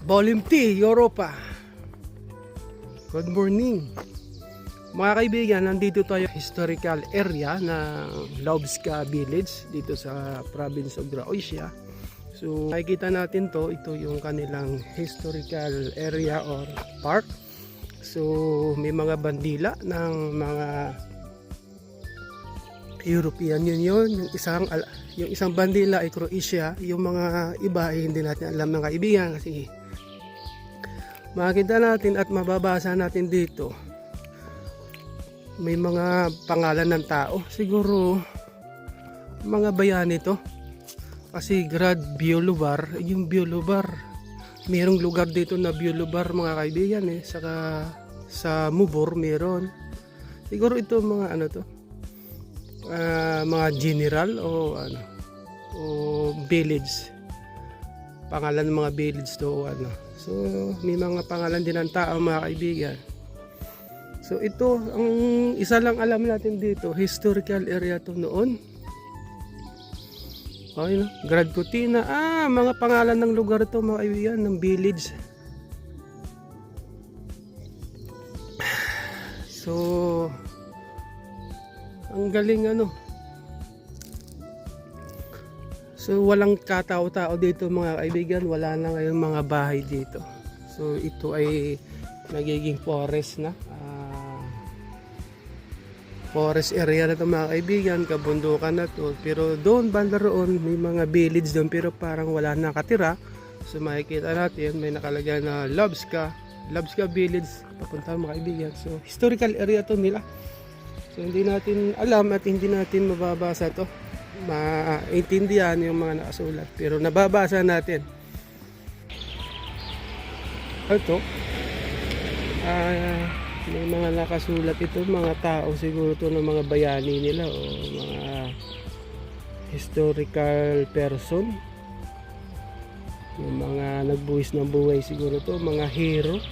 Volume T, Europa. Good morning. Mga kaibigan, nandito tayo sa historical area ng Lovska Village dito sa province of Croatia. So makikita natin to, ito yung kanilang historical area or park. So may mga bandila ng mga European Union, yung isang bandila ay Croatia, yung mga iba ay hindi natin alam ng kaibigan kasi makikita natin at mababasa natin dito may mga pangalan ng tao, siguro mga bayani to kasi Grad Biolobar, yung Biolobar mayroong lugar dito na Biolobar mga kaibigan saka sa Mubor meron, siguro ito mga ano to, mga general o ano o village, pangalan ng mga village to o ano. So may mga pangalan din ng tao mga kaibigan. So ito ang isa lang alam natin dito, historical area to noon. Okay, no? Grad Cortina, mga pangalan ng lugar to mga kaibigan, ng village. So ang galing ano. So walang katao-tao dito mga kaibigan, wala na ngayong mga bahay dito. So ito ay nagiging forest na. Forest area na ito mga kaibigan, kabundukan na to. Pero doon banda roon may mga village doon pero parang wala nakatira. So makikita natin may nakalagay na Lovska Village papunta mga kaibigan. So historical area to nila. So hindi natin alam at hindi natin mababasa to, maintindihan yung mga nakasulat, pero nababasa natin. Ito may mga nakasulat ito, mga tao siguro to ng mga bayani nila o mga historical person, yung mga nagbuwis ng buhay siguro to, mga hero.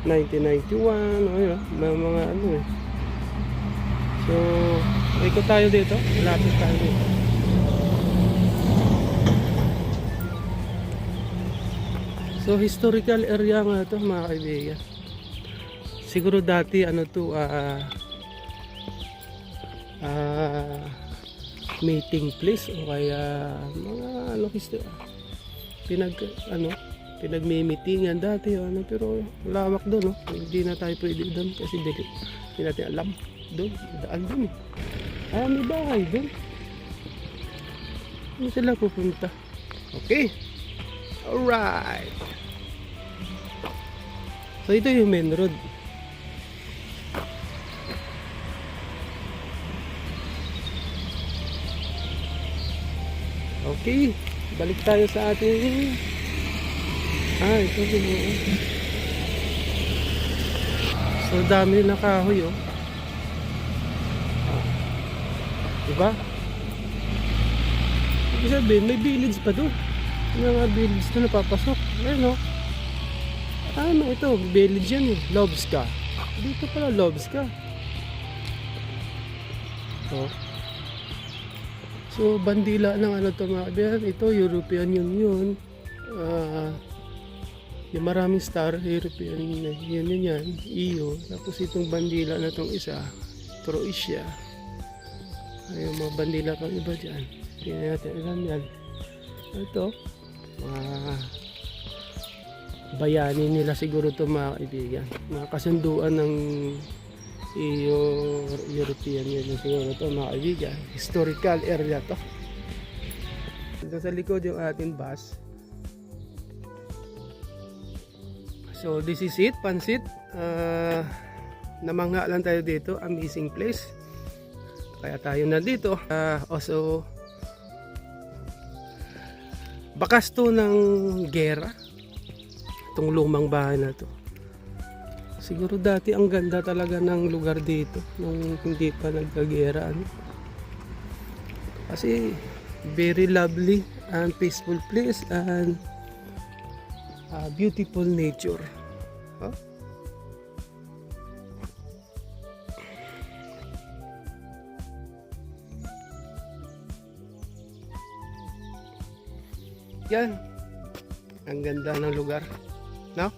1991 mga ano So ikot tayo dito, lapit tayo dito. So historical area nga ito mga kaibigan. Siguro dati ano to, meeting place o kaya mga ano, pinagmi-meetingan dati ano, pero lawak doon hindi na tayo pwede doon kasi hindi natin alam doon, daan doon may bahay doon, hindi sila pupunta. Okay, alright, so ito yung main road. Okay, balik tayo sa ating ito so dami na kahoy diba? Ibig sabihin may village pa doon, may mga village na napapasok. Ayun ito village yan Lovska, dito pala Lovska. So bandila ng ano to mga kaibigan, ito European Union, yung maraming star, European Union yan, EU. Tapos itong bandila na itong isa, Croatia. Ayun mga bandila pang iba dyan, hindi natin alam yan. Ito mga bayani nila siguro to mga kaibigan, mga kasunduan ng EU, European Union siguro to mga kaibigan. Historical area to. Dito sa likod yung ating bus. So this is it, Pansit. Namangha lang tayo dito, amazing place. Kaya tayo nandito. Also bakas to ng gera, itong lumang bahay na to. Siguro dati ang ganda talaga ng lugar dito nung hindi pa nagkagera kasi very lovely and peaceful place and beautiful nature. Yan. Ang ganda ng lugar, no?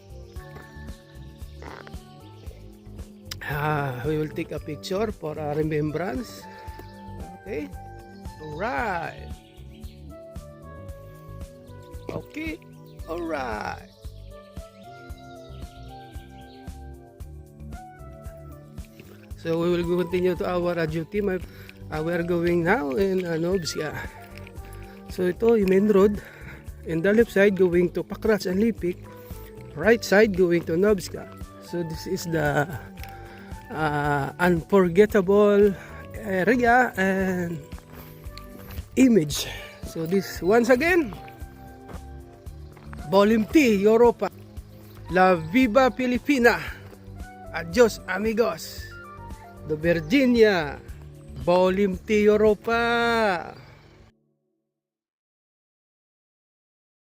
We will take a picture for a remembrance. Okay, alright. Okay, alright. So we will continue to our duty. We are going now in Nobska. So ito yung main road. In the left side going to Pakrac and Lipik. Right side going to Nobska. So this is the unforgettable area and image. So this once again, Volume T, Europa. La Viva Filipina. Adios amigos. The Virginia. Volume T, Europa.